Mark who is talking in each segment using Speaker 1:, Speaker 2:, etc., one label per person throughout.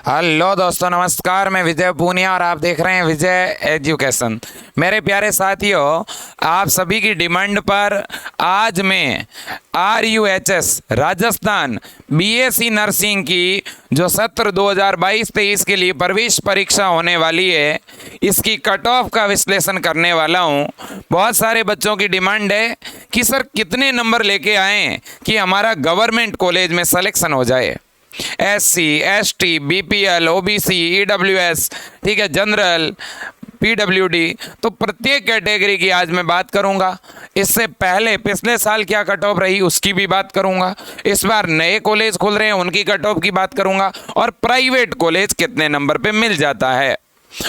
Speaker 1: Hello दोस्तों, नमस्कार। मैं विजय पूनिया और आप देख रहे हैं विजय एजुकेशन। मेरे प्यारे साथियों, आप सभी की डिमांड पर आज मैं RUHS राजस्थान BSc नर्सिंग की जो सत्र 2022-23 के लिए प्रवेश परीक्षा होने वाली है, इसकी कट ऑफ का विश्लेषण करने वाला हूं। बहुत सारे बच्चों की डिमांड है कि सर कितने नंबर लेके आएँ कि हमारा गवर्नमेंट कॉलेज में सिलेक्शन हो जाए। SC, ST, BPL, OBC, EWS, ठीक है, जनरल, PWD, तो प्रत्येक कैटेगरी की आज मैं बात करूंगा। इससे पहले पिछले साल क्या कट ऑफ रही उसकी भी बात करूंगा। इस बार नए कॉलेज खुल रहे हैं उनकी कट ऑफ की बात करूंगा, और प्राइवेट कॉलेज कितने नंबर पे मिल जाता है,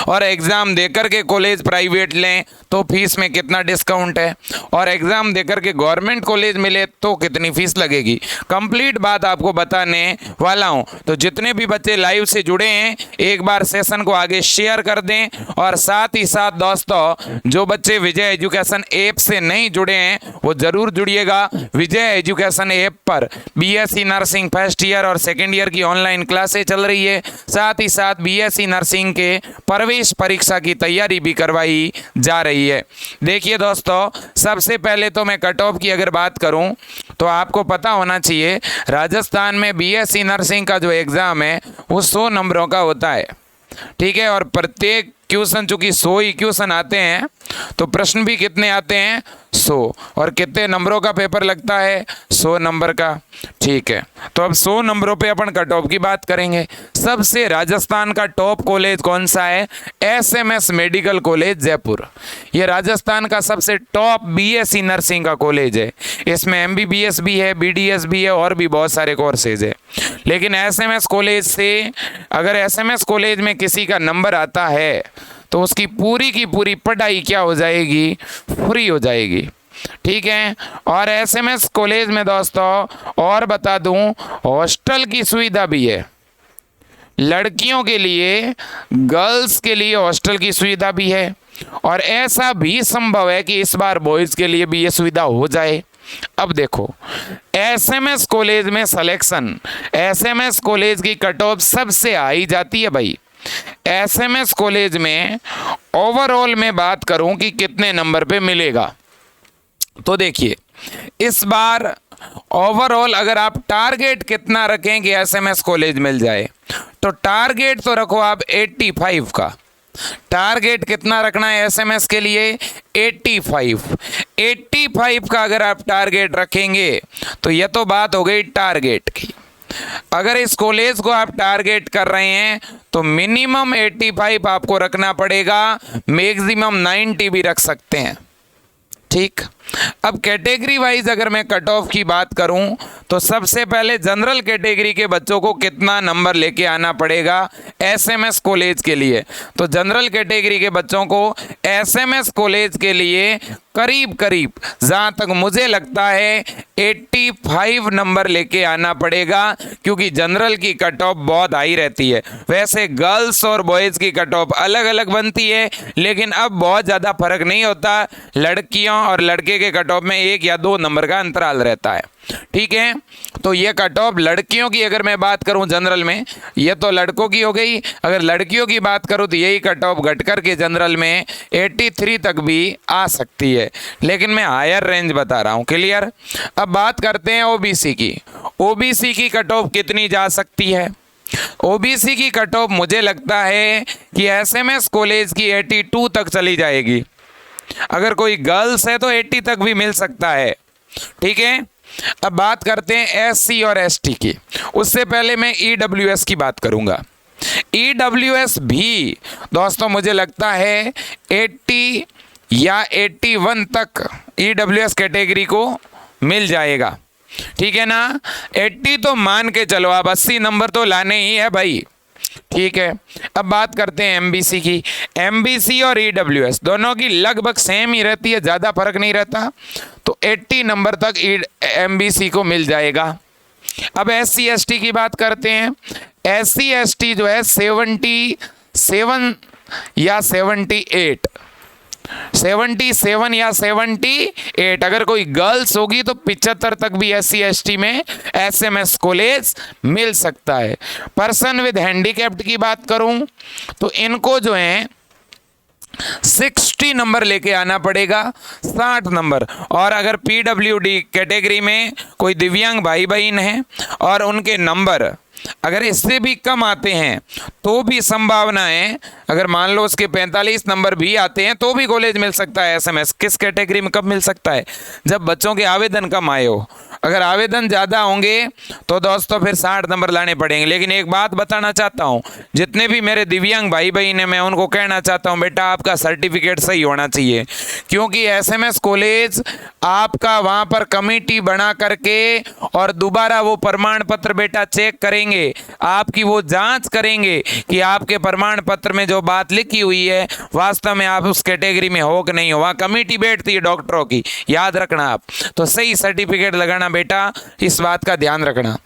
Speaker 1: और एग्ज़ाम देकर के कॉलेज प्राइवेट लें तो फीस में कितना डिस्काउंट है, और एग्ज़ाम देकर के गवर्नमेंट कॉलेज मिले तो कितनी फीस लगेगी। कंप्लीट बात आपको बताने वाला हूं। तो जितने भी बच्चे लाइव से जुड़े हैं एक बार सेशन को आगे शेयर कर दें, और साथ ही साथ दोस्तों जो बच्चे विजय एजुकेशन ऐप से नहीं जुड़े हैं वो ज़रूर जुड़िएगा। विजय एजुकेशन ऐप पर BSc नर्सिंग फर्स्ट ईयर और सेकेंड ईयर की ऑनलाइन क्लासें चल रही है। साथ ही साथ BSc नर्सिंग के प्रवेश परीक्षा की तैयारी भी करवाई जा रही है। देखिए दोस्तों, सबसे पहले तो मैं कट ऑफ की अगर बात करूं तो आपको पता होना चाहिए राजस्थान में BSc नर्सिंग का जो एग्ज़ाम है वो 100 नंबरों का होता है, ठीक है। और प्रत्येक क्वेश्चन, चूंकि 100 ही क्वेश्चन आते हैं तो प्रश्न भी कितने आते हैं, 100। और कितने नंबरों का पेपर लगता है, 100 नंबर का, ठीक है। तो अब 100 नंबरों पे अपन कट ऑफ की बात करेंगे। सबसे राजस्थान का टॉप कॉलेज कौन सा है, SMS मेडिकल कॉलेज जयपुर। ये राजस्थान का सबसे टॉप BSc नर्सिंग का कॉलेज है। इसमें MBBS भी है, BDS भी है, और भी बहुत सारे कोर्सेज है। लेकिन SMS कॉलेज से, अगर SMS कॉलेज में किसी का नंबर आता है तो उसकी पूरी की पूरी पढ़ाई क्या हो जाएगी, फ्री हो जाएगी, ठीक है। और SMS कॉलेज में दोस्तों और बता दूं, हॉस्टल की सुविधा भी है। लड़कियों के लिए, गर्ल्स के लिए हॉस्टल की सुविधा भी है, और ऐसा भी संभव है कि इस बार बॉयज़ के लिए भी ये सुविधा हो जाए। अब देखो, SMS कॉलेज में सिलेक्शन, SMS कॉलेज की कट ऑफ सबसे हाई जाती है भाई। SMS कॉलेज में ओवरऑल में बात करूं कि कितने नंबर पे मिलेगा, तो देखिए इस बार ओवरऑल अगर आप टारगेट कितना रखें कि SMS कॉलेज मिल जाए, तो टारगेट तो रखो आप 85 का। टारगेट कितना रखना है SMS के लिए, 85 का अगर आप टारगेट रखेंगे तो यह तो बात हो गई टारगेट की। अगर इस कॉलेज को आप टारगेट कर रहे हैं तो मिनिमम 85 आपको रखना पड़ेगा, मैक्सिमम 90 भी रख सकते हैं, ठीक। अब कैटेगरी वाइज अगर मैं कट ऑफ की बात करूं तो सबसे पहले जनरल कैटेगरी के बच्चों को कितना नंबर लेके आना पड़ेगा SMS कॉलेज के लिए, तो जनरल कैटेगरी के बच्चों को SMS कॉलेज के लिए करीब करीब, जहाँ तक मुझे लगता है, 85 नंबर लेके आना पड़ेगा, क्योंकि जनरल की कट ऑफ बहुत हाई रहती है। वैसे गर्ल्स और बॉयज़ की कट ऑफ अलग अलग बनती है, लेकिन अब बहुत ज़्यादा फर्क नहीं होता। लड़कियों और लड़के के कट ऑफ में 1 या 2 नंबर का अंतराल रहता है, ठीक है। तो ये कट ऑफ लड़कियों की अगर मैं बात करूं जनरल में, ये तो लड़कों की हो गई। अगर लड़कियों की बात करूं तो यही कट ऑफ घट कर के जनरल में 83 तक भी आ सकती है, लेकिन मैं हायर रेंज बता रहा हूं, क्लियर। अब बात करते हैं OBC की। OBC की कट ऑफ कितनी जा सकती है। OBC की कट ऑफ मुझे लगता है कि SMS कॉलेज की 82 तक चली जाएगी। अगर कोई गर्ल्स है तो 80 तक भी मिल सकता है, ठीक है। अब बात करते हैं SC और ST की। उससे पहले मैं EWS की बात करूंगा। EWS भी दोस्तों मुझे लगता है 80 या 81 तक EWS कैटेगरी को मिल जाएगा, ठीक है ना। 80 तो मान के चलो, आप 80 नंबर तो लाने ही है भाई, ठीक है। अब बात करते हैं MBC की। MBC और EWS दोनों की लगभग सेम ही रहती है, ज़्यादा फर्क नहीं रहता, तो 80 नंबर तक MBC को मिल जाएगा। अब SC ST की बात करते हैं। SC ST जो है 77 या 78, 77 या 78, अगर कोई गर्ल्स होगी तो 75 तक भी SC/ST में SMS कॉलेज मिल सकता है। पर्सन विद हैंडीकैप्ड की बात करूं तो इनको जो है 60 नंबर लेके आना पड़ेगा, 60 नंबर। और अगर PWD कैटेगरी में कोई दिव्यांग भाई बहन है और उनके नंबर अगर इससे भी कम आते हैं तो भी संभावना है, अगर मान लो उसके 45 नंबर भी आते हैं तो भी कॉलेज मिल सकता है SMS। किस कैटेगरी में कब मिल सकता है? जब बच्चों के आवेदन कम आए हो। अगर आवेदन ज़्यादा होंगे तो दोस्तों फिर 60 नंबर लाने पड़ेंगे। लेकिन एक बात बताना चाहता हूँ, जितने भी मेरे दिव्यांग भाई बहन हैं मैं उनको कहना चाहता हूँ, बेटा आपका सर्टिफिकेट सही होना चाहिए, क्योंकि SMS कॉलेज आपका वहाँ पर कमेटी बना करके और दोबारा वो प्रमाण पत्र बेटा चेक करेंगे, आपकी वो जांच करेंगे कि आपके प्रमाण पत्र में जो बात लिखी हुई है वास्तव में आप उस कैटेगरी में हो कि नहीं हो। वहाँ कमेटी बैठती है डॉक्टरों की, याद रखना आप। तो सही सर्टिफिकेट लगाना बेटा, इस बात का ध्यान रखना।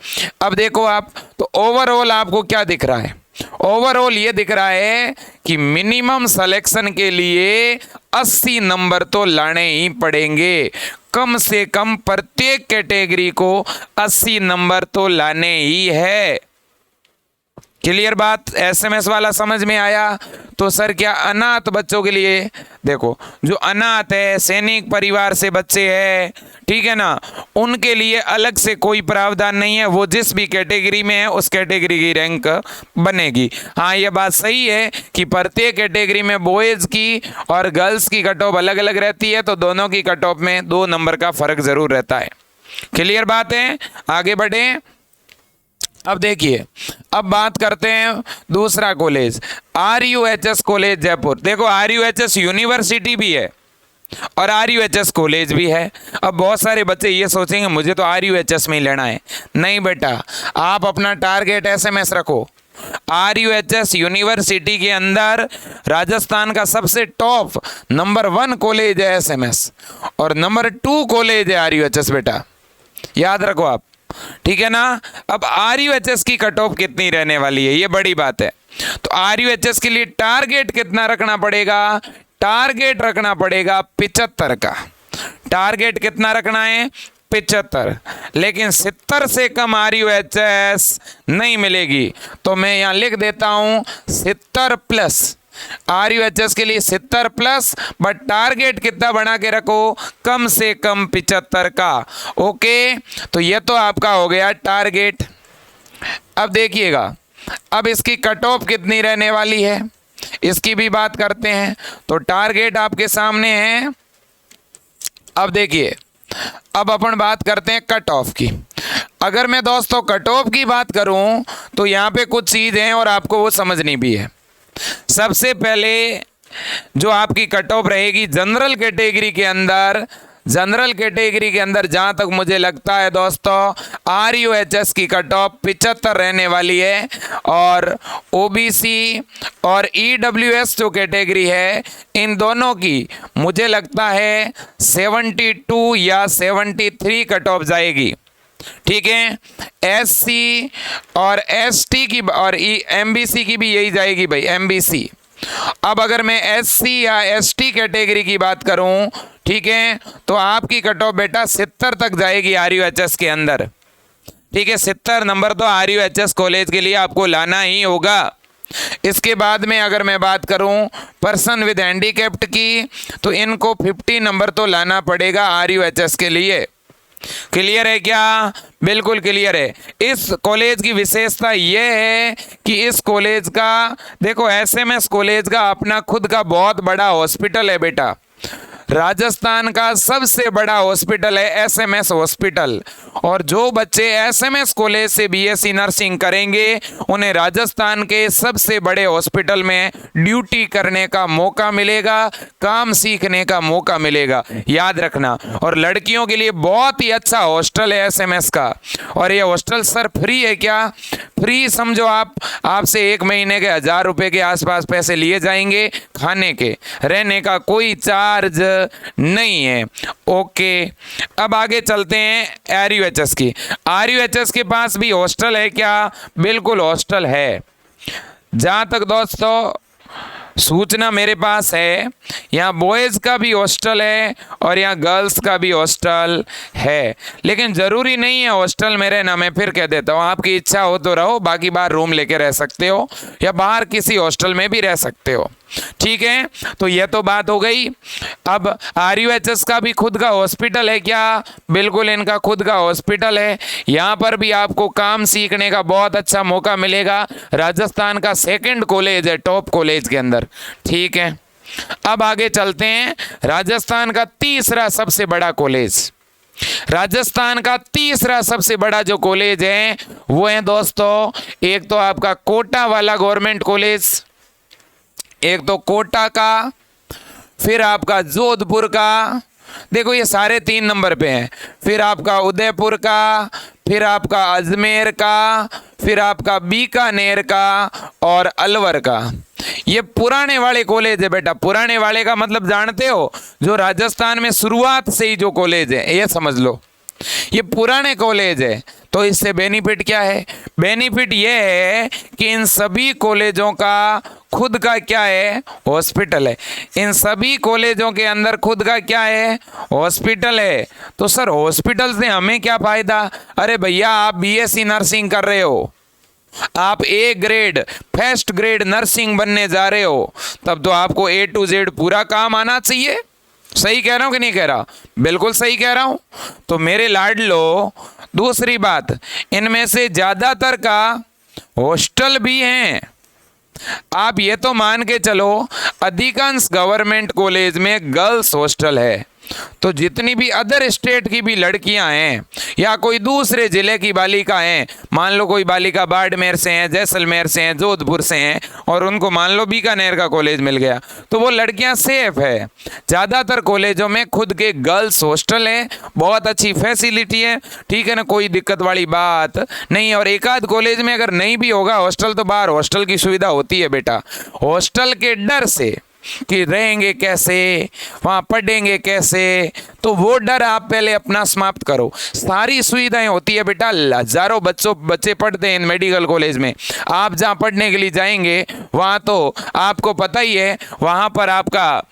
Speaker 1: अब देखो आप, तो ओवरऑल आपको क्या दिख रहा है? ओवरऑल ये दिख रहा है कि मिनिमम सिलेक्शन के लिए 80 नंबर तो लाने ही पड़ेंगे, कम से कम प्रत्येक कैटेगरी को 80 नंबर तो लाने ही है। क्लियर बात? SMS वाला समझ में आया? तो सर क्या अनाथ बच्चों के लिए, देखो जो अनाथ है, सैनिक परिवार से बच्चे हैं, ठीक है ना, उनके लिए अलग से कोई प्रावधान नहीं है। वो जिस भी कैटेगरी में है उस कैटेगरी की रैंक बनेगी। हाँ ये बात सही है कि प्रत्येक कैटेगरी में बॉयज़ की और गर्ल्स की कट ऑफ अलग अलग रहती है, तो दोनों की कट ऑफ में 2 नंबर का फर्क जरूर रहता है। क्लियर बात है? आगे बढ़ें। अब देखिए, अब बात करते हैं दूसरा कॉलेज, RUHS कॉलेज जयपुर। देखो RUHS यूनिवर्सिटी भी है और RUHS कॉलेज भी है। अब बहुत सारे बच्चे ये सोचेंगे मुझे तो RUHS में ही लेना है। नहीं बेटा, आप अपना टारगेट SMS रखो। RUHS यूनिवर्सिटी के अंदर राजस्थान का सबसे टॉप नंबर 1 कॉलेज है SMS और नंबर 2 कॉलेज है RUHS बेटा, याद रखो आप, ठीक है ना। अब RUHS की कट ऑफ कितनी रहने वाली है, ये बड़ी बात है। तो RUHS के लिए टारगेट कितना रखना पड़ेगा? टारगेट रखना पड़ेगा 75 का। टारगेट कितना रखना है? 75। लेकिन 70 से कम RUHS नहीं मिलेगी, तो मैं यहाँ लिख देता हूँ 70 प्लस। RUHS के लिए 70 प्लस, बट टारगेट कितना बना के रखो? कम से कम 75 का। ओके, तो ये तो आपका हो गया टारगेट। अब देखिएगा, अब इसकी कट ऑफ कितनी रहने वाली है इसकी भी बात करते हैं। तो टारगेट आपके सामने है। अब देखिए, अब अपन बात करते हैं कट ऑफ की। अगर मैं दोस्तों कट ऑफ की बात करूं तो यहाँ पे कुछ चीज़ हैं और आपको वो समझनी भी है। सबसे पहले जो आपकी कट ऑफ रहेगी जनरल कैटेगरी के अंदर, जनरल कैटेगरी के अंदर जहाँ तक मुझे लगता है दोस्तों RUHS की कट ऑफ 75 रहने वाली है और OBC और EWS जो कैटेगरी है इन दोनों की मुझे लगता है 72 या 73 कट ऑफ जाएगी, ठीक है। SC और ST की और MBC की भी यही जाएगी भाई, MBC। अब अगर मैं SC या ST कैटेगरी की बात करूं, ठीक है, तो आपकी कट ऑफ बेटा 70 तक जाएगी RUHS के अंदर, ठीक है। 70 नंबर तो RUHS कॉलेज के लिए आपको लाना ही होगा। इसके बाद में अगर मैं बात करूं पर्सन विद हैंडीकैप्ड की, तो इनको 50 नंबर तो लाना पड़ेगा RUHS के लिए। क्लियर है क्या? बिल्कुल क्लियर है। इस कॉलेज की विशेषता यह है कि इस कॉलेज का देखो SMS कॉलेज का अपना खुद का बहुत बड़ा हॉस्पिटल है बेटा। राजस्थान का सबसे बड़ा हॉस्पिटल है SMS हॉस्पिटल, और जो बच्चे SMS कॉलेज से BSc नर्सिंग करेंगे उन्हें राजस्थान के सबसे बड़े हॉस्पिटल में ड्यूटी करने का मौका मिलेगा, काम सीखने का मौका मिलेगा, याद रखना। और लड़कियों के लिए बहुत ही अच्छा हॉस्टल है SMS का। और ये हॉस्टल सर फ्री है क्या? फ्री समझो आप, आपसे 1 महीने के 1000 रुपये के आसपास पैसे लिए जाएंगे, खाने के, रहने का कोई चार्ज नहीं है। ओके, अब आगे चलते हैं RUHS की। RUHS के पास भी हॉस्टल है क्या? बिल्कुल हॉस्टल है। जहाँ तक दोस्तों सूचना मेरे पास है, यहाँ बॉयज़ का भी हॉस्टल है और यहाँ गर्ल्स का भी हॉस्टल है, लेकिन ज़रूरी नहीं है हॉस्टल में रहना। मैं फिर कह देता हूँ, आपकी इच्छा हो तो रहो, बाकी बाहर रूम लेके रह सकते हो या बाहर किसी हॉस्टल में भी रह सकते हो। ठीक है, तो ये तो बात हो गई। अब RUHS का भी खुद का हॉस्पिटल है क्या? बिल्कुल, इनका खुद का हॉस्पिटल है। यहाँ पर भी आपको काम सीखने का बहुत अच्छा मौका मिलेगा। राजस्थान का सेकंड कॉलेज है टॉप कॉलेज के अंदर। ठीक है, अब आगे चलते हैं। राजस्थान का तीसरा सबसे बड़ा कॉलेज, राजस्थान का तीसरा सबसे बड़ा जो कॉलेज है वो है दोस्तों, एक तो आपका कोटा वाला गवर्नमेंट कॉलेज, एक तो कोटा का, फिर आपका जोधपुर का, देखो ये सारे 3 नंबर पे हैं, फिर आपका उदयपुर का, फिर आपका अजमेर का, फिर आपका बीकानेर का और अलवर का। ये पुराने वाले कॉलेज है बेटा। पुराने वाले का मतलब जानते हो, जो राजस्थान में शुरुआत से ही जो कॉलेज है, ये समझ लो ये पुराने कॉलेज है। तो इससे बेनिफिट क्या है? बेनिफिट ये है कि इन सभी कॉलेजों का खुद का क्या है? हॉस्पिटल है। इन सभी कॉलेजों के अंदर खुद का क्या है? हॉस्पिटल है। तो सर हॉस्पिटल से हमें क्या फायदा? अरे भैया, आप BSc नर्सिंग कर रहे हो, आप A grade first grade nursing बनने जा रहे हो, तब तो आपको A to Z पूरा काम आना चाहिए। सही कह रहा हूं कि नहीं कह रहा? बिल्कुल सही कह रहा हूं। तो मेरे लाडलो, दूसरी बात, इनमें से ज्यादातर का हॉस्टल भी हैं। आप ये तो मान के चलो, अधिकांश गवर्नमेंट कॉलेज में गर्ल्स हॉस्टल है। तो जितनी भी अदर स्टेट की भी लड़कियां हैं या कोई दूसरे जिले की बालिका हैं, मान लो कोई बालिका बाड़मेर से हैं, जैसलमेर से हैं, जोधपुर से हैं, और उनको मान लो बीकानेर का कॉलेज मिल गया, तो वो लड़कियां सेफ है। ज़्यादातर कॉलेजों में खुद के गर्ल्स हॉस्टल है, बहुत अच्छी फैसिलिटी है। ठीक है ना, कोई दिक्कत वाली बात नहीं। और एक आध कॉलेज में अगर नहीं भी होगा हॉस्टल, तो बाहर हॉस्टल की सुविधा होती है बेटा। हॉस्टल के डर से कि रहेंगे कैसे, वहाँ पढ़ेंगे कैसे, तो वो डर आप पहले अपना समाप्त करो। सारी सुविधाएं होती है बेटा। हजारों बच्चे पढ़ते हैं इन मेडिकल कॉलेज में। आप जहाँ पढ़ने के लिए जाएंगे वहाँ तो आपको पता ही है, वहाँ पर आपका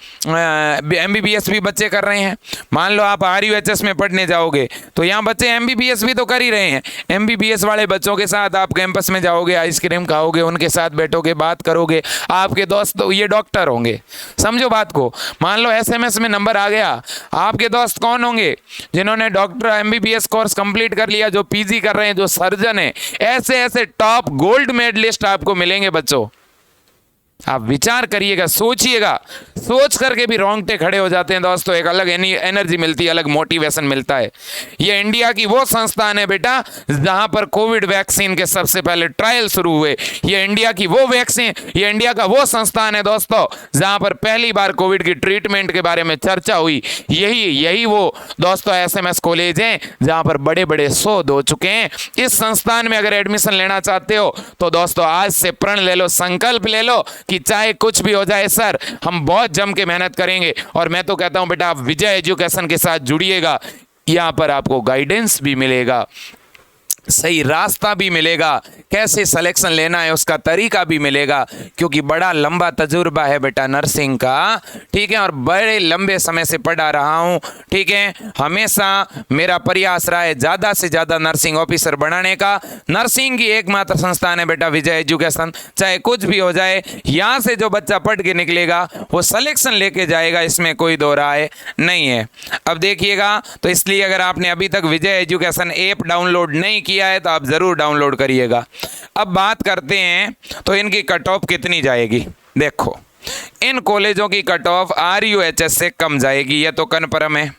Speaker 1: MBBS भी बच्चे कर रहे हैं। मान लो आप RUHS में पढ़ने जाओगे तो यहाँ बच्चे MBBS भी तो कर ही रहे हैं। MBBS वाले बच्चों के साथ आप कैंपस में जाओगे, आइसक्रीम खाओगे, उनके साथ बैठोगे, बात करोगे, आपके दोस्त तो ये डॉक्टर होंगे। समझो बात को। मान लो SMS में नंबर आ गया, आपके दोस्त कौन होंगे? जिन्होंने डॉक्टर MBBS कोर्स कंप्लीट कर लिया, जो PG कर रहे हैं, जो सर्जन है। ऐसे ऐसे टॉप गोल्ड मेडलिस्ट आपको मिलेंगे बच्चों। आप विचार करिएगा, सोचिएगा, सोच करके भी रोंगटे खड़े हो जाते हैं दोस्तों। एक अलग एनर्जी मिलती है, अलग मोटिवेशन मिलता है। ये इंडिया की वो संस्थान है बेटा जहां पर कोविड वैक्सीन के सबसे पहले ट्रायल शुरू हुए। ये इंडिया की वो वैक्सीन, ये इंडिया का वो संस्थान है दोस्तों जहां पर पहली बार कोविड की ट्रीटमेंट के बारे में चर्चा हुई। यही वो दोस्तों SMS कॉलेज हैं जहां पर बड़े बड़े शोध हो चुके हैं। इस संस्थान में अगर एडमिशन लेना चाहते हो तो दोस्तों आज से प्रण ले लो, संकल्प ले लो कि चाहे कुछ भी हो जाए सर, हम बहुत जम के मेहनत करेंगे। और मैं तो कहता हूं बेटा, आप विजय एजुकेशन के साथ जुड़िएगा। यहां पर आपको गाइडेंस भी मिलेगा, सही रास्ता भी मिलेगा, कैसे सिलेक्शन लेना है उसका तरीका भी मिलेगा, क्योंकि बड़ा लंबा तजुर्बा है बेटा नर्सिंग का। ठीक है, और बड़े लंबे समय से पढ़ा रहा हूँ। ठीक है, हमेशा मेरा प्रयास रहा है ज़्यादा से ज़्यादा नर्सिंग ऑफिसर बनाने का। नर्सिंग की एकमात्र संस्थान है बेटा विजय एजुकेशन। चाहे कुछ भी हो जाए, यहाँ से जो बच्चा पढ़ के निकलेगा वो सिलेक्शन लेके जाएगा, इसमें कोई दो राय नहीं है। अब देखिएगा, तो इसलिए अगर आपने अभी तक विजय एजुकेशन ऐप डाउनलोड नहीं किया है तो आप जरूर डाउनलोड करिएगा। अब बात करते हैं तो इनकी कट ऑफ कितनी जाएगी। देखो, इन कॉलेजों की कट ऑफ RUHS से कम जाएगी, यह तो कन्फर्म है।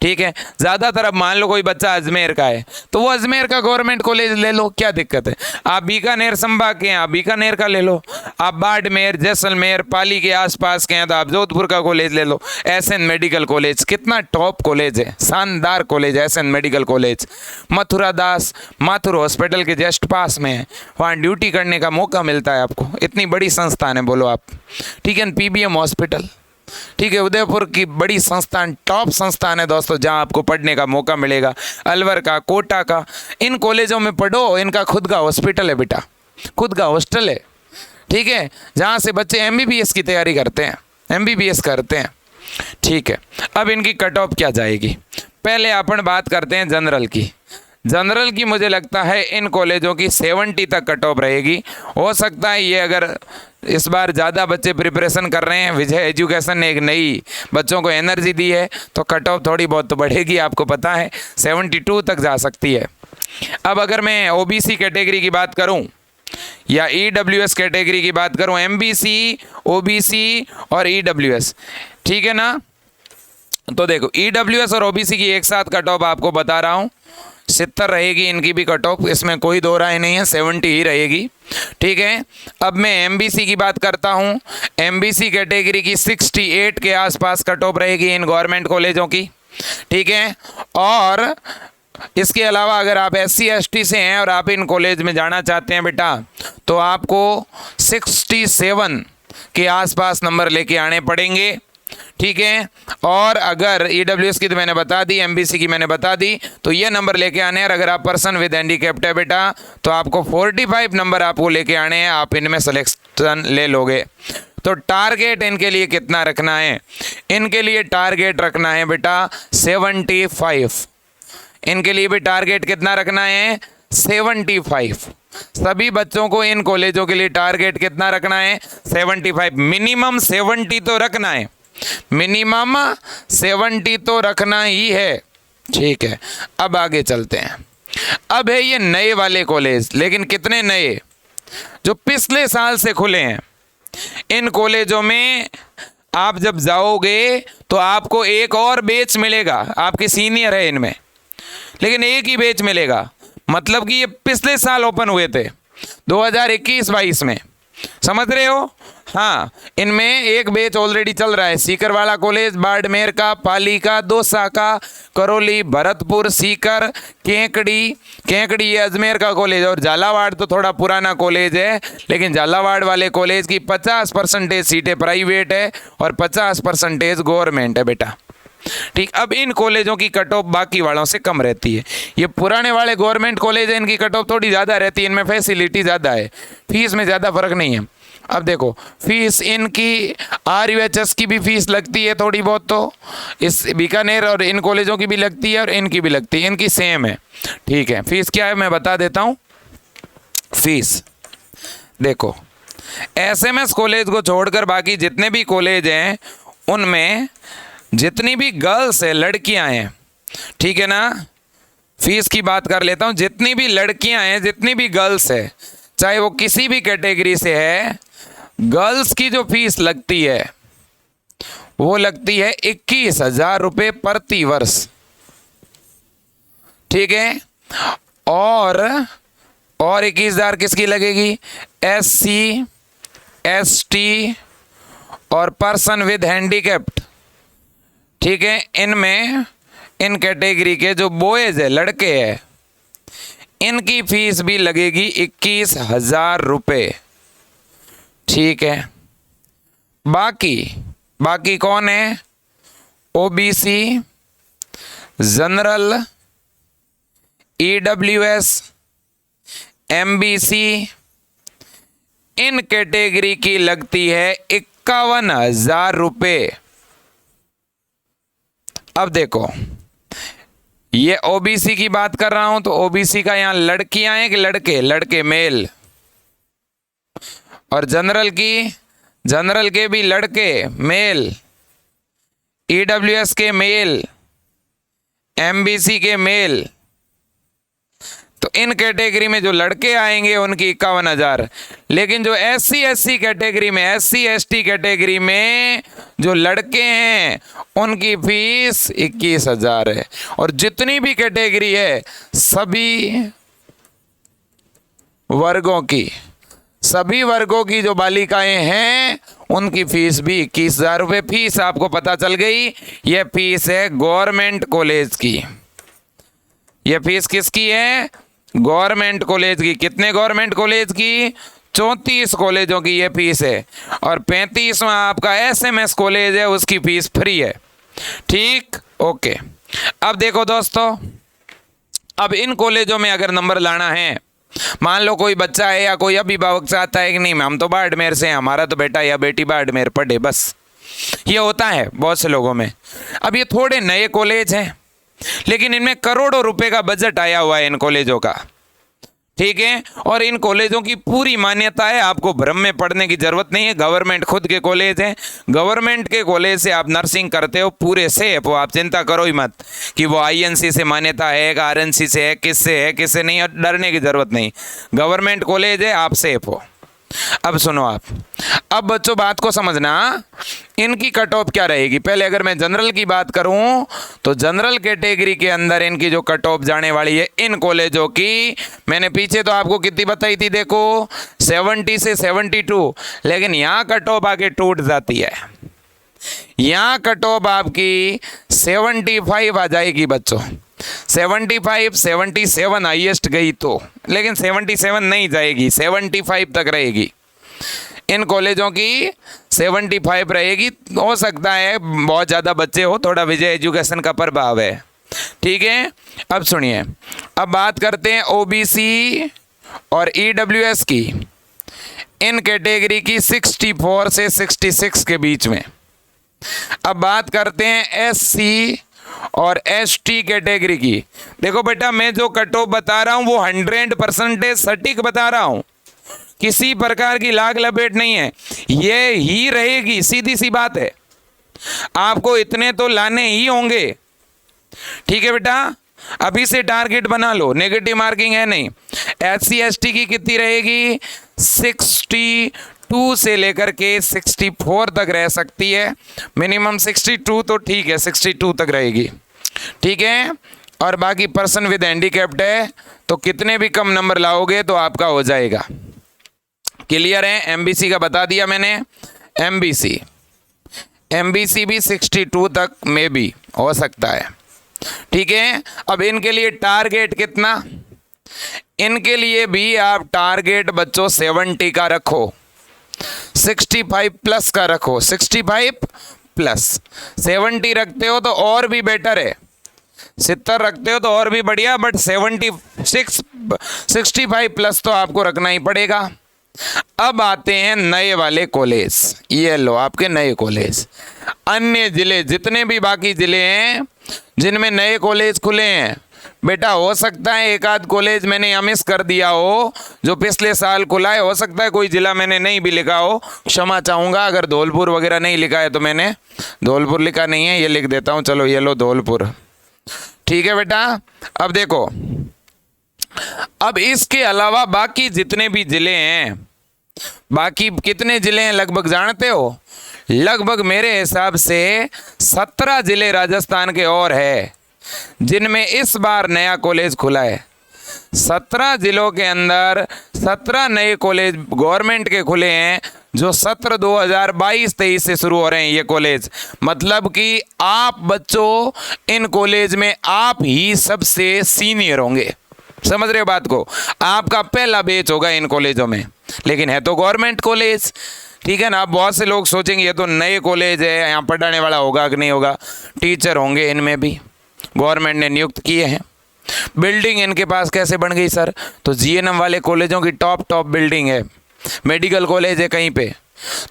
Speaker 1: ठीक है, ज़्यादातर अब मान लो कोई बच्चा अजमेर का है तो वो अजमेर का गवर्नमेंट कॉलेज ले लो, क्या दिक्कत है। आप बीकानेर संभाग के हैं, आप बीकानेर का ले लो। आप बाड़मेर, जैसलमेर, पाली के आसपास के हैं तो आप जोधपुर का कॉलेज ले लो। SN मेडिकल कॉलेज कितना टॉप कॉलेज है, शानदार कॉलेज है SN मेडिकल कॉलेज। मथुरा दास माथुर हॉस्पिटल के जस्ट पास में है, वहाँ ड्यूटी करने का मौका मिलता है आपको। इतनी बड़ी संस्थान है, बोलो आप। ठीक है, PBM हॉस्पिटल, ठीक है, उदयपुर की बड़ी संस्थान, टॉप संस्थान है दोस्तों जहां आपको पढ़ने का मौका मिलेगा। अलवर का, कोटा का, इन कॉलेजों में पढ़ो। इनका खुद का हॉस्पिटल है बेटा, खुद का हॉस्टल है। ठीक है, जहाँ से बच्चे एमबीबीएस की तैयारी करते हैं, एमबीबीएस करते हैं। ठीक है, अब इनकी कट ऑफ क्या जाएगी? पहले अपन बात करते हैं जनरल की। जनरल की मुझे लगता है इन कॉलेजों की 70 तक कट ऑफ रहेगी। हो सकता है ये अगर इस बार ज़्यादा बच्चे प्रिपरेशन कर रहे हैं, विजय एजुकेशन ने एक नई बच्चों को एनर्जी दी है, तो कट ऑफ थोड़ी बहुत तो बढ़ेगी, आपको पता है 72 तक जा सकती है। अब अगर मैं ओबीसी कैटेगरी की बात करूं या ईडब्ल्यूएस कैटेगरी की बात करूं, एमबीसी, ओबीसी और ईडब्ल्यूएस, ठीक है ना, तो देखो ईडब्ल्यूएस और ओबीसी की एक साथ कट ऑफ आपको बता रहा हूं, 70 रहेगी इनकी भी कट ऑफ, इसमें कोई दो राय नहीं है, 70 ही रहेगी। ठीक है, अब मैं एमबीसी की बात करता हूं, एमबीसी कैटेगरी की 68 के आसपास कट ऑफ रहेगी इन गवर्नमेंट कॉलेजों की। ठीक है, और इसके अलावा अगर आप SC ST से हैं और आप इन कॉलेज में जाना चाहते हैं बेटा, तो आपको 67 के आसपास नंबर लेके आने पड़ेंगे। ठीक है, और अगर ईडब्ल्यूएस की तो मैंने बता दी, एमबीसी की मैंने बता दी, तो ये नंबर लेके आने हैं। और अगर आप पर्सन विद हैंडीकैप्ट है बेटा, तो आपको 45 नंबर आपको लेके आने हैं, आप इनमें सिलेक्शन ले लोगे। तो टारगेट इनके लिए कितना रखना है? इनके लिए टारगेट रखना है बेटा 75। इनके लिए भी टारगेट कितना रखना है? 75। सभी बच्चों को इन कॉलेजों के लिए टारगेट कितना रखना है? 75। मिनिमम 70 तो रखना है, मिनिमम 70 तो रखना ही है। ठीक है, अब आगे चलते हैं। अब है ये नए वाले कॉलेज, लेकिन कितने नए? जो पिछले साल से खुले हैं। इन कॉलेजों में आप जब जाओगे तो आपको एक और बैच मिलेगा, आपके सीनियर है इनमें, लेकिन एक ही बैच मिलेगा। मतलब कि ये पिछले साल ओपन हुए थे 2021-22 में, समझ रहे हो? हाँ, इनमें एक बैच ऑलरेडी चल रहा है। सीकरवाला कॉलेज, बाड़मेर का, पाली का, दौसा का, करौली, भरतपुर, सीकर, केंकड़ी ये अजमेर का कॉलेज, और झालावाड़ तो थोड़ा पुराना कॉलेज है, लेकिन झालावाड़ वाले कॉलेज की 50% सीटें प्राइवेट है और 50% गवर्नमेंट है बेटा। ठीक, अब इन कॉलेजों की कट ऑफ बाकी वालों से कम रहती है। ये पुराने वाले गवर्नमेंट कॉलेज है, इनकी कट ऑफ थोड़ी ज़्यादा रहती है, इनमें फैसिलिटी ज़्यादा है, फीस में ज़्यादा फर्क नहीं है। अब देखो फीस इनकी RUHS की भी फीस लगती है थोड़ी बहुत, तो इस बीकानेर और इन कॉलेजों की भी लगती है और इनकी भी लगती है, इनकी सेम है। ठीक है, फीस क्या है मैं बता देता हूँ। फीस देखो, SMS कॉलेज को छोड़कर बाकी जितने भी कॉलेज हैं उनमें जितनी भी गर्ल्स है, लड़कियां हैं, ठीक है ना, फीस की बात कर लेता हूं। जितनी भी लड़कियां हैं, जितनी भी गर्ल्स है, चाहे वो किसी भी कैटेगरी से है, गर्ल्स की जो फीस लगती है वो लगती है 21,000 रुपये प्रति वर्ष। ठीक है, और 21,000 किसकी लगेगी? SC ST और पर्सन विद हैंडीकैप्ट। ठीक है, इनमें इन कैटेगरी के जो बॉयज है, लड़के हैं, इनकी फीस भी लगेगी 21,000 रुपये। ठीक है, बाकी कौन है? OBC, जनरल, EWS, MBC, इन कैटेगरी की लगती है 51,000 रुपये। अब देखो, ये OBC की बात कर रहा हूं, तो OBC का यहां लड़कियां हैं कि लड़के मेल, और जनरल के भी लड़के मेल, EWS के मेल, MBC के मेल। तो इन कैटेगरी में जो लड़के आएंगे उनकी 51,000, लेकिन जो SC SC कैटेगरी में, SC ST कैटेगरी में जो लड़के हैं उनकी फीस 21,000 है। और जितनी भी कैटेगरी है, सभी वर्गों की जो बालिकाएं हैं उनकी फीस भी 21,000 रुपये। फीस आपको पता चल गई, यह फीस है गवर्नमेंट कॉलेज की। यह फीस किसकी है? गवर्नमेंट कॉलेज की। कितने गवर्नमेंट कॉलेज की? 34 कॉलेजों की ये फीस है, और 35वां आपका SMS कॉलेज है, उसकी फीस फ्री है। ठीक, ओके। अब देखो दोस्तों, अब इन कॉलेजों में अगर नंबर लाना है मान लो कोई बच्चा है या कोई अभिभावक चाहता है कि नहीं हम तो बाड़मेर से हैं, हमारा तो बेटा या बेटी बाड़मेर पढ़े, बस ये होता है बहुत से लोगों में। अब ये थोड़े नए कॉलेज हैं, लेकिन इनमें करोड़ों रुपए का बजट आया हुआ है इन कॉलेजों का, ठीक है। और इन कॉलेजों की पूरी मान्यता है, आपको भ्रम में पड़ने की जरूरत नहीं है। गवर्नमेंट खुद के कॉलेज हैं, गवर्नमेंट के कॉलेज से आप नर्सिंग करते हो पूरे सेफ हो, आप चिंता करो ही मत कि वो आईएनसी से मान्यता है, आरएनसी से है, किससे नहीं, डरने की जरूरत नहीं। गवर्नमेंट कॉलेज है, आप सेफ हो। अब सुनो आप, अब बच्चों बात को समझना, इनकी कट ऑफ क्या रहेगी। पहले अगर मैं जनरल की बात करूं तो जनरल कैटेगरी के अंदर इनकी जो कट ऑफ जाने वाली है इन कॉलेजों की, मैंने पीछे तो आपको कितनी बताई थी, देखो 70 से 72, लेकिन यहां कट ऑफ आके टूट जाती है। यहां कट ऑफ आपकी 75 आ जाएगी बच्चों, 75, 77 हाईएस्ट गई तो, लेकिन 77 नहीं जाएगी, 75 तक रहेगी। इन कॉलेजों की 75 रहेगी। हो सकता है बहुत ज़्यादा बच्चे हो, थोड़ा विजय एजुकेशन का प्रभाव है, ठीक है। अब सुनिए, अब बात करते हैं ओबीसी और ईडब्ल्यूएस की। इन कैटेगरी की 64 से 66 के बीच में। अब बात करते हैं एससी और एसटी कैटेगरी की। देखो बेटा, मैं जो कट ऑफ बता रहा हूं वो 100% सटीक बता रहा हूं, किसी प्रकार की लाग लपेट नहीं है, ये ही रहेगी, सीधी सी बात है। आपको इतने तो लाने ही होंगे, ठीक है बेटा। अभी से टारगेट बना लो, नेगेटिव मार्किंग है नहीं। एससी एसटी की कितनी रहेगी, 62 से लेकर के 64 तक रह सकती है, मिनिमम 62 तो ठीक है, 62 तक रहेगी, ठीक है। और बाकी पर्सन विद हैंडीकैप्ड है तो कितने भी कम नंबर लाओगे तो आपका हो जाएगा। क्लियर है। एमबीसी का बता दिया मैंने, एमबीसी भी 62 तक में भी हो सकता है, ठीक है। अब इनके लिए टारगेट कितना, इनके लिए भी आप टारगेट बच्चों 70 का रखो, 65 प्लस का रखो, 65 प्लस। 70 रखते हो तो और भी बेटर है, 70 रखते हो तो और भी बढ़िया, बट 65 प्लस तो आपको रखना ही पड़ेगा। अब आते हैं नए वाले कॉलेज, ये लो आपके नए कॉलेज। अन्य जिले जितने भी बाकी जिले हैं जिनमें नए कॉलेज खुले हैं, बेटा हो सकता है एक आध कॉलेज मैंने यहाँ मिस कर दिया हो जो पिछले साल खुला है, हो सकता है कोई जिला मैंने नहीं भी लिखा हो, क्षमा चाहूँगा। अगर धौलपुर वगैरह नहीं लिखा है तो मैंने धौलपुर लिखा नहीं है, ये लिख देता हूँ, चलो ये लो धौलपुर, ठीक है बेटा। अब देखो, अब इसके अलावा बाकी जितने भी जिले हैं, बाकी कितने जिले हैं लगभग जानते हो, लगभग मेरे हिसाब से 17 जिले राजस्थान के और है जिनमें इस बार नया कॉलेज खुला है। 17 जिलों के अंदर 17 नए कॉलेज गवर्नमेंट के खुले हैं जो सत्र 2022-23 से शुरू हो रहे हैं ये कॉलेज। मतलब कि आप बच्चों इन कॉलेज में आप ही सबसे सीनियर होंगे, समझ रहे हो बात को, आपका पहला बैच होगा इन कॉलेजों में, लेकिन है तो गवर्नमेंट कॉलेज, ठीक है ना। आप बहुत से लोग सोचेंगे ये तो नए कॉलेज है, यहाँ पढ़ाने वाला होगा कि नहीं होगा, टीचर होंगे इनमें भी, गवर्नमेंट ने नियुक्त किए हैं। बिल्डिंग इनके पास कैसे बन गई सर, तो जीएनएम वाले कॉलेजों की टॉप बिल्डिंग है, मेडिकल कॉलेज है कहीं पे,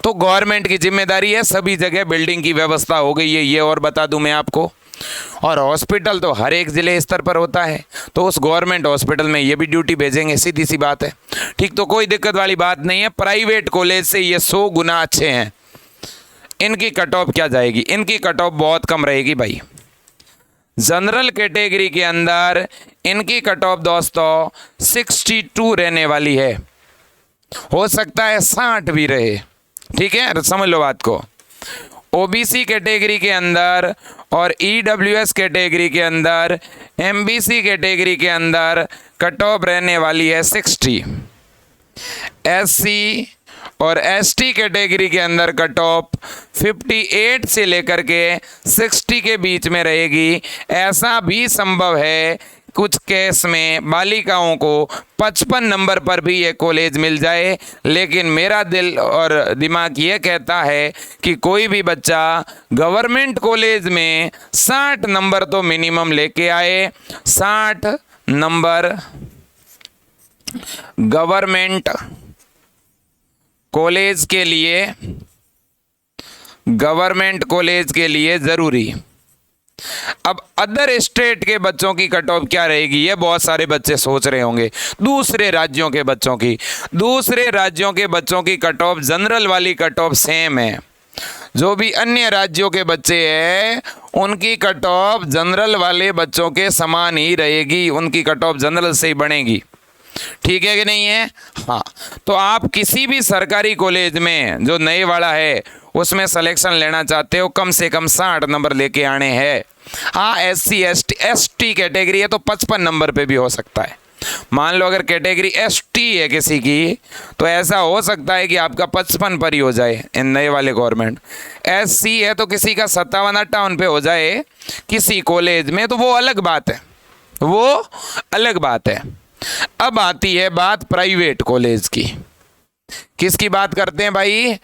Speaker 1: तो गवर्नमेंट की जिम्मेदारी है, सभी जगह बिल्डिंग की व्यवस्था हो गई है, ये और बता दूं मैं आपको। और हॉस्पिटल तो हर एक जिले स्तर पर होता है, तो उस गवर्नमेंट हॉस्पिटल में ये भी ड्यूटी भेजेंगे, सीधी सी बात है, ठीक। तो कोई दिक्कत वाली बात नहीं है, प्राइवेट कॉलेज से ये 100 गुना अच्छे हैं। इनकी कट ऑफ क्या जाएगी, इनकी कट ऑफ बहुत कम रहेगी भाई। जनरल कैटेगरी के अंदर इनकी कट ऑफ दोस्तों 62 रहने वाली है, हो सकता है 60 भी रहे, ठीक है, समझ लो बात को। ओबीसी कैटेगरी के अंदर और ईडब्ल्यूएस कैटेगरी के अंदर, एमबीसी कैटेगरी के अंदर कट ऑफ रहने वाली है 60। एससी और एसटी कैटेगरी के अंदर कट ऑफ 58 से लेकर के 60 के बीच में रहेगी। ऐसा भी संभव है कुछ केस में बालिकाओं को 55 नंबर पर भी ये कॉलेज मिल जाए, लेकिन मेरा दिल और दिमाग ये कहता है कि कोई भी बच्चा गवर्नमेंट कॉलेज में 60 नंबर तो मिनिमम लेके आए। 60 नंबर गवर्नमेंट कॉलेज के लिए ज़रूरी। अब अदर स्टेट के बच्चों की कट ऑफ क्या रहेगी, ये बहुत सारे बच्चे सोच रहे होंगे। दूसरे राज्यों के बच्चों की कट ऑफ, जनरल वाली कट ऑफ सेम है। जो भी अन्य राज्यों के बच्चे हैं उनकी कट ऑफ जनरल वाले बच्चों के समान ही रहेगी, उनकी कट ऑफ जनरल से ही बनेगी। ठीक है कि नहीं है? हाँ, तो आप किसी भी सरकारी कॉलेज में जो नए वाला है उसमें सिलेक्शन लेना चाहते हो, कम से कम 60 नंबर लेके आने हैं। हाँ, SC/ST कैटेगरी है तो 55 नंबर पे भी हो सकता है। मान लो अगर कैटेगरी ST है किसी की, तो ऐसा हो सकता है कि आपका 55 पर ही हो जाए इन नए वाले गवर्नमेंट। SC है तो किसी का 57-58 पे हो जाए किसी कॉलेज में, तो वो अलग बात है। अब आती है बात प्राइवेट कॉलेज की। किसकी बात करते हैं भाई?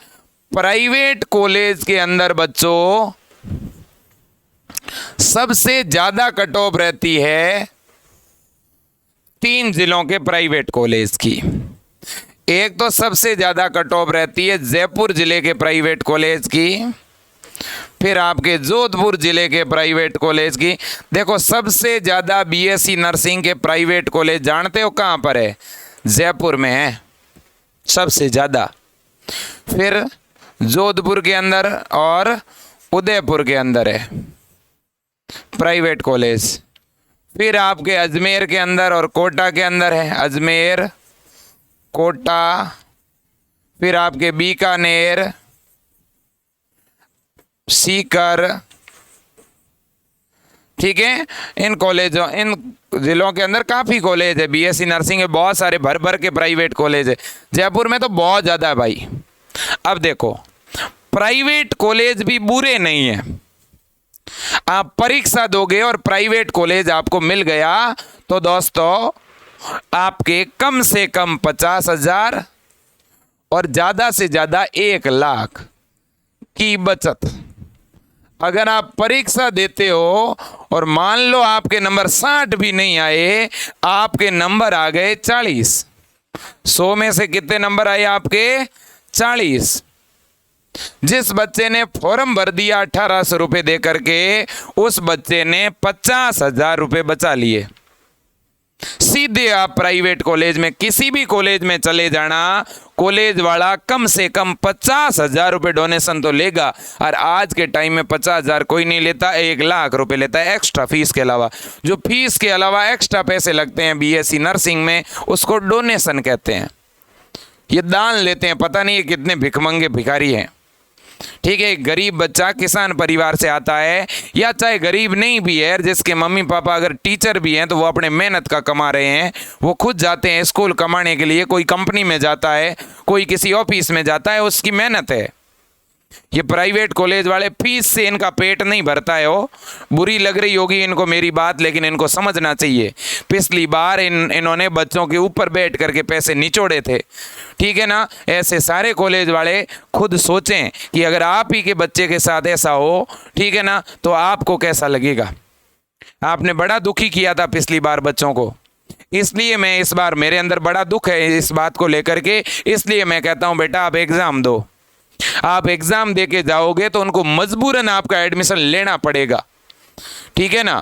Speaker 1: प्राइवेट कॉलेज के अंदर बच्चों सबसे ज्यादा कट ऑफ रहती है 3 जिलों के प्राइवेट कॉलेज की। एक तो सबसे ज्यादा कट ऑफ रहती है जयपुर जिले के प्राइवेट कॉलेज की, फिर आपके जोधपुर जिले के प्राइवेट कॉलेज की। देखो, सबसे ज़्यादा BSc नर्सिंग के प्राइवेट कॉलेज जानते हो कहाँ पर है? जयपुर में है सबसे ज़्यादा, फिर जोधपुर के अंदर और उदयपुर के अंदर है प्राइवेट कॉलेज, फिर आपके अजमेर के अंदर और कोटा के अंदर है, अजमेर, कोटा, फिर आपके बीकानेर, सीकर। ठीक है, इन जिलों के अंदर काफ़ी कॉलेज है BSc नर्सिंग है, बहुत सारे भर भर के प्राइवेट कॉलेज है। जयपुर में तो बहुत ज़्यादा है भाई। अब देखो, प्राइवेट कॉलेज भी बुरे नहीं है। आप परीक्षा दोगे और प्राइवेट कॉलेज आपको मिल गया तो दोस्तों आपके कम से कम 50,000 और ज़्यादा से ज़्यादा 1 लाख की बचत। अगर आप परीक्षा देते हो और मान लो आपके नंबर 60 भी नहीं आए, आपके नंबर आ गए 40, 100 में से कितने नंबर आए आपके? 40। जिस बच्चे ने फॉर्म भर दिया 1800 रुपये दे करके, उस बच्चे ने 50,000 रुपये बचा लिए। सीधे आप प्राइवेट कॉलेज में किसी भी कॉलेज में चले जाना, कॉलेज वाला कम से कम 50,000 रुपये डोनेशन तो लेगा। और आज के टाइम में 50,000 कोई नहीं लेता, 1 लाख रुपए लेता है एक्स्ट्रा फीस के अलावा। जो फीस के अलावा एक्स्ट्रा पैसे लगते हैं BSc नर्सिंग में, उसको डोनेशन कहते हैं। ये दान लेते हैं, पता नहीं ये कितने भिखमंगे भिखारी हैं। ठीक है, गरीब बच्चा किसान परिवार से आता है या चाहे गरीब नहीं भी है, जिसके मम्मी पापा अगर टीचर भी हैं तो वो अपने मेहनत का कमा रहे हैं, वो खुद जाते हैं स्कूल कमाने के लिए, कोई कंपनी में जाता है, कोई किसी ऑफिस में जाता है, उसकी मेहनत है। ये प्राइवेट कॉलेज वाले फीस से इनका पेट नहीं भरता है। वो बुरी लग रही होगी इनको मेरी बात, लेकिन इनको समझना चाहिए। पिछली बार इन्होंने बच्चों के ऊपर बैठ करके पैसे निचोड़े थे। ठीक है ना? ऐसे सारे कॉलेज वाले खुद सोचें कि अगर आप ही के बच्चे के साथ ऐसा हो, ठीक है ना, तो आपको कैसा लगेगा। आपने बड़ा दुखी किया था पिछली बार बच्चों को, इसलिए मैं इस बार मेरे अंदर बड़ा दुख है इस बात को लेकर के। इसलिए मैं कहता हूं बेटा आप एग्जाम दो। आप एग्जाम दे के जाओगे तो उनको मजबूरन आपका एडमिशन लेना पड़ेगा। ठीक है ना?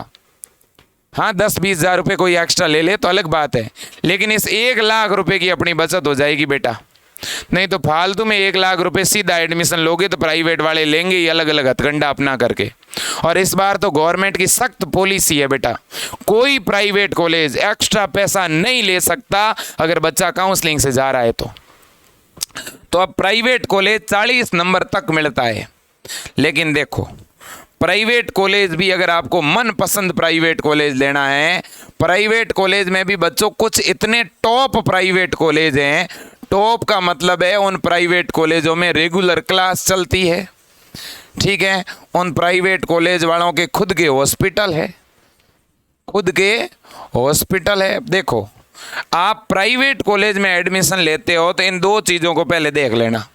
Speaker 1: हाँ, 10-20 हज़ार रुपये कोई एक्स्ट्रा ले ले तो अलग बात है, लेकिन इस 1 लाख रुपए की अपनी बचत हो जाएगी बेटा। नहीं तो फालतू में 1 लाख रुपए सीधा एडमिशन लोगे तो प्राइवेट वाले लेंगे ही अलग अलग हथकंडा अपना करके। और इस बार तो गवर्नमेंट की सख्त पॉलिसी है बेटा, कोई प्राइवेट कॉलेज एक्स्ट्रा पैसा नहीं ले सकता अगर बच्चा काउंसलिंग से जा रहा है तो अब प्राइवेट कॉलेज 40 नंबर तक मिलता है। लेकिन देखो, प्राइवेट कॉलेज भी अगर आपको मनपसंद प्राइवेट कॉलेज लेना है, प्राइवेट कॉलेज में भी बच्चों कुछ इतने टॉप प्राइवेट कॉलेज हैं। टॉप का मतलब है उन प्राइवेट कॉलेजों में रेगुलर क्लास चलती है। ठीक है, उन प्राइवेट कॉलेज वालों के खुद के हॉस्पिटल है। देखो, आप प्राइवेट कॉलेज में एडमिशन लेते हो तो इन 2 चीज़ों को पहले देख लेना,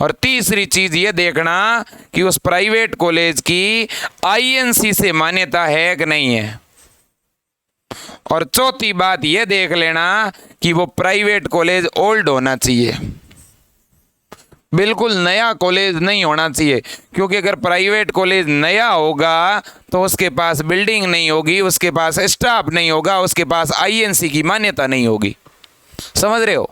Speaker 1: और तीसरी चीज़ ये देखना कि उस प्राइवेट कॉलेज की INC से मान्यता है कि नहीं है। और चौथी बात ये देख लेना कि वो प्राइवेट कॉलेज ओल्ड होना चाहिए, बिल्कुल नया कॉलेज नहीं होना चाहिए। क्योंकि अगर प्राइवेट कॉलेज नया होगा तो उसके पास बिल्डिंग नहीं होगी, उसके पास स्टाफ नहीं होगा, उसके पास आईएनसी की मान्यता नहीं होगी। समझ रहे हो?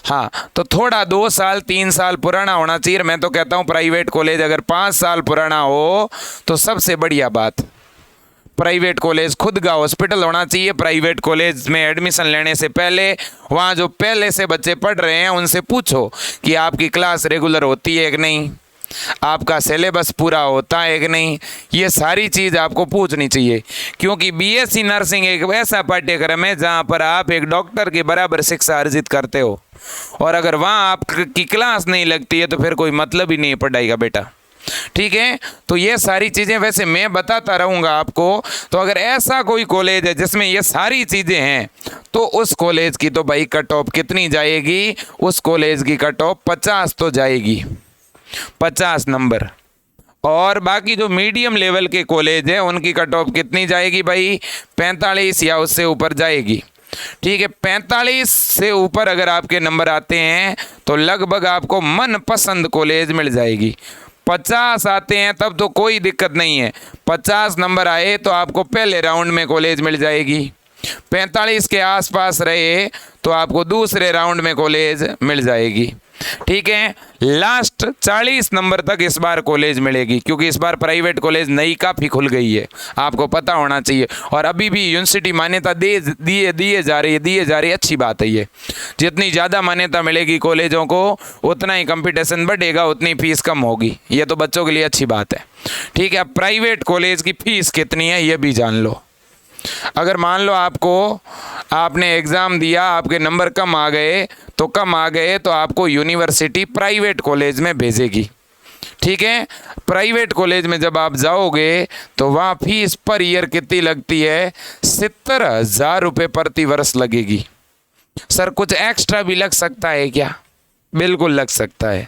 Speaker 1: हाँ, तो थोड़ा 2 साल 3 साल पुराना होना चाहिए। मैं तो कहता हूँ प्राइवेट कॉलेज अगर 5 साल पुराना हो तो सबसे बढ़िया बात। प्राइवेट कॉलेज खुद का हॉस्पिटल होना चाहिए। प्राइवेट कॉलेज में एडमिशन लेने से पहले वहाँ जो पहले से बच्चे पढ़ रहे हैं उनसे पूछो कि आपकी क्लास रेगुलर होती है कि नहीं, आपका सिलेबस पूरा होता है कि नहीं। ये सारी चीज़ आपको पूछनी चाहिए, क्योंकि बीएससी नर्सिंग एक ऐसा पाठ्यक्रम है जहाँ पर आप एक डॉक्टर के बराबर शिक्षा अर्जित करते हो, और अगर वहाँ आपकी क्लास नहीं लगती है तो फिर कोई मतलब ही नहीं है पढ़ाई का बेटा। ठीक है, तो ये सारी चीज़ें वैसे मैं बताता रहूँगा आपको। तो अगर ऐसा कोई कॉलेज है जिसमें ये सारी चीज़ें हैं तो उस कॉलेज की तो भाई कट ऑफ कितनी जाएगी? उस कॉलेज की कट ऑफ 50 तो जाएगी, 50 नंबर। और बाकी जो मीडियम लेवल के कॉलेज है उनकी कट ऑफ कितनी जाएगी भाई? 45 या उससे ऊपर जाएगी। ठीक है, 45 से ऊपर अगर आपके नंबर आते हैं तो लगभग आपको मनपसंद कॉलेज मिल जाएगी। 50 आते हैं तब तो कोई दिक्कत नहीं है, 50 नंबर आए तो आपको पहले राउंड में कॉलेज मिल जाएगी। 45 के आसपास रहे तो आपको दूसरे राउंड में कॉलेज मिल जाएगी। ठीक है, लास्ट 40 नंबर तक इस बार कॉलेज मिलेगी, क्योंकि इस बार प्राइवेट कॉलेज नई काफ़ी खुल गई है, आपको पता होना चाहिए। और अभी भी यूनिवर्सिटी मान्यता दिए जा रही है, अच्छी बात है ये। जितनी ज़्यादा मान्यता मिलेगी कॉलेजों को उतना ही कंपटीशन बढ़ेगा, उतनी फीस कम होगी। ये तो बच्चों के लिए अच्छी बात है। ठीक है, अब प्राइवेट कॉलेज की फ़ीस कितनी है ये भी जान लो। अगर मान लो आपने एग्ज़ाम दिया, आपके नंबर कम आ गए तो आपको यूनिवर्सिटी प्राइवेट कॉलेज में भेजेगी। ठीक है, प्राइवेट कॉलेज में जब आप जाओगे तो वहाँ फीस पर ईयर कितनी लगती है? 70,000 रुपये प्रति वर्ष लगेगी। सर कुछ एक्स्ट्रा भी लग सकता है क्या? बिल्कुल लग सकता है।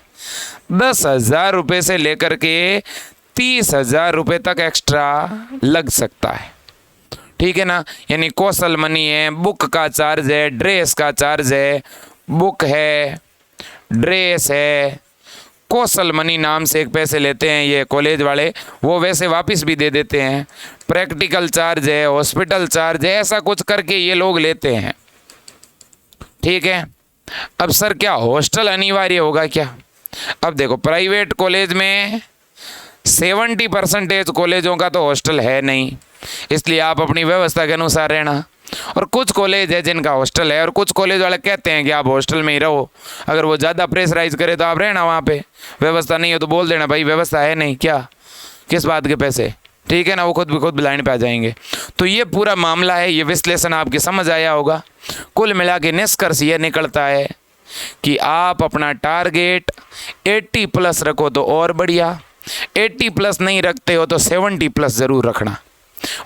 Speaker 1: 10,000 रुपये से लेकर के 30,000 रुपये तक एक्स्ट्रा लग सकता है। ठीक है ना, यानी कौशल मनी है, बुक का चार्ज है, ड्रेस का चार्ज है, बुक है, ड्रेस है, कौशल मनी नाम से एक पैसे लेते हैं ये कॉलेज वाले, वो वैसे वापस भी दे देते हैं। प्रैक्टिकल चार्ज है, हॉस्पिटल चार्ज है, ऐसा कुछ करके ये लोग लेते हैं। ठीक है, अब सर क्या हॉस्टल अनिवार्य होगा क्या? अब देखो प्राइवेट कॉलेज में 70% कॉलेजों का तो हॉस्टल है नहीं, इसलिए आप अपनी व्यवस्था के अनुसार रहना। और कुछ कॉलेज है जिनका हॉस्टल है, और कुछ कॉलेज वाले कहते हैं कि आप हॉस्टल में ही रहो। अगर वो ज़्यादा प्रेशराइज करे तो आप रहना वहाँ पे, व्यवस्था नहीं हो तो बोल देना भाई व्यवस्था है नहीं, क्या किस बात के पैसे। ठीक है ना, वो खुद लाइन पे आ जाएंगे। तो ये पूरा मामला है, ये विश्लेषण आपके समझ आया होगा। कुल मिला के निष्कर्ष ये निकलता है कि आप अपना टारगेट 80+ रखो तो और बढ़िया, 80+ नहीं रखते हो तो 70+ ज़रूर रखना।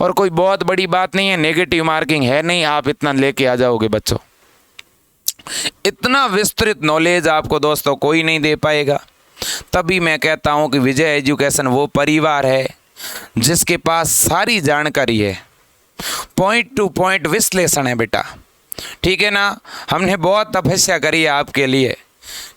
Speaker 1: और कोई बहुत बड़ी बात नहीं है, नेगेटिव मार्किंग है नहीं, आप इतना लेके आ जाओगे बच्चों। इतना विस्तृत नॉलेज आपको दोस्तों कोई नहीं दे पाएगा। तभी मैं कहता हूं कि विजय एजुकेशन वो परिवार है जिसके पास सारी जानकारी है, पॉइंट टू पॉइंट विश्लेषण है बेटा। ठीक है ना, हमने बहुत तपस्या करी है आपके लिए।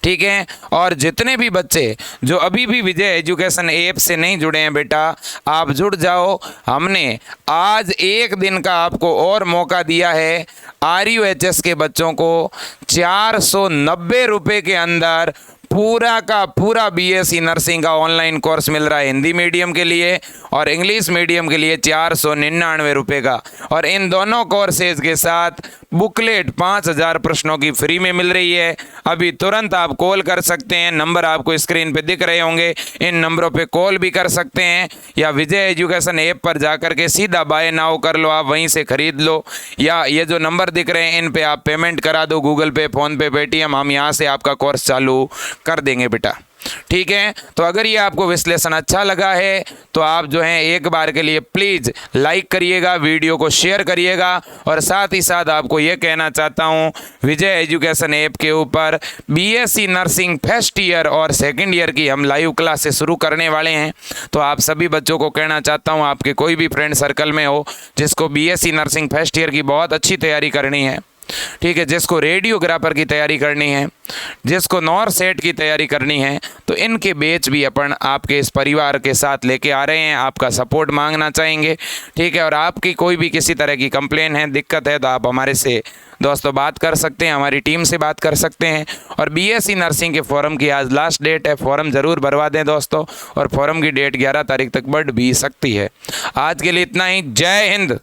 Speaker 1: ठीक है, और जितने भी बच्चे जो अभी भी विजय एजुकेशन ऐप से नहीं जुड़े हैं बेटा, आप जुड़ जाओ। हमने आज एक दिन का आपको और मौका दिया है। RUHS के बच्चों को 490 रुपये के अंदर पूरा का पूरा BSc नर्सिंग का ऑनलाइन कोर्स मिल रहा है हिंदी मीडियम के लिए, और इंग्लिश मीडियम के लिए 499 रुपये का। और इन दोनों कोर्सेज के साथ बुकलेट 5000 प्रश्नों की फ्री में मिल रही है। अभी तुरंत आप कॉल कर सकते हैं, नंबर आपको स्क्रीन पे दिख रहे होंगे, इन नंबरों पे कॉल भी कर सकते हैं, या विजय एजुकेशन ऐप पर जा कर के सीधा बाय नाउ कर लो, आप वहीं से खरीद लो, या ये जो नंबर दिख रहे हैं इन पे आप पेमेंट करा दो, गूगल पे, फ़ोन पे, पेटीएम, हम यहाँ से आपका कोर्स चालू कर देंगे बेटा। ठीक है। तो अगर ये आपको विश्लेषण अच्छा लगा है तो आप जो है एक बार के लिए प्लीज़ लाइक करिएगा, वीडियो को शेयर करिएगा। और साथ ही साथ आपको ये कहना चाहता हूँ, विजय एजुकेशन ऐप के ऊपर बीएससी नर्सिंग फर्स्ट ईयर और सेकंड ईयर की हम लाइव क्लासेस शुरू करने वाले हैं। तो आप सभी बच्चों को कहना चाहता हूँ, आपके कोई भी फ्रेंड सर्कल में हो जिसको बीएससी नर्सिंग फर्स्ट ईयर की बहुत अच्छी तैयारी करनी है, ठीक है, जिसको रेडियोग्राफर की तैयारी करनी है, जिसको नॉर सेट की तैयारी करनी है, तो इनके बैच भी अपन आपके इस परिवार के साथ लेके आ रहे हैं। आपका सपोर्ट मांगना चाहेंगे, ठीक है। और आपकी कोई भी किसी तरह की कंप्लेन है, दिक्कत है, तो आप हमारे से दोस्तों बात कर सकते हैं, हमारी टीम से बात कर सकते हैं। और बीएससी नर्सिंग के फॉर्म की आज लास्ट डेट है, फॉर्म ज़रूर भरवा दें दोस्तों। और फॉर्म की डेट 11 तारीख तक बढ़ भी सकती है। आज के लिए इतना ही। जय हिंद।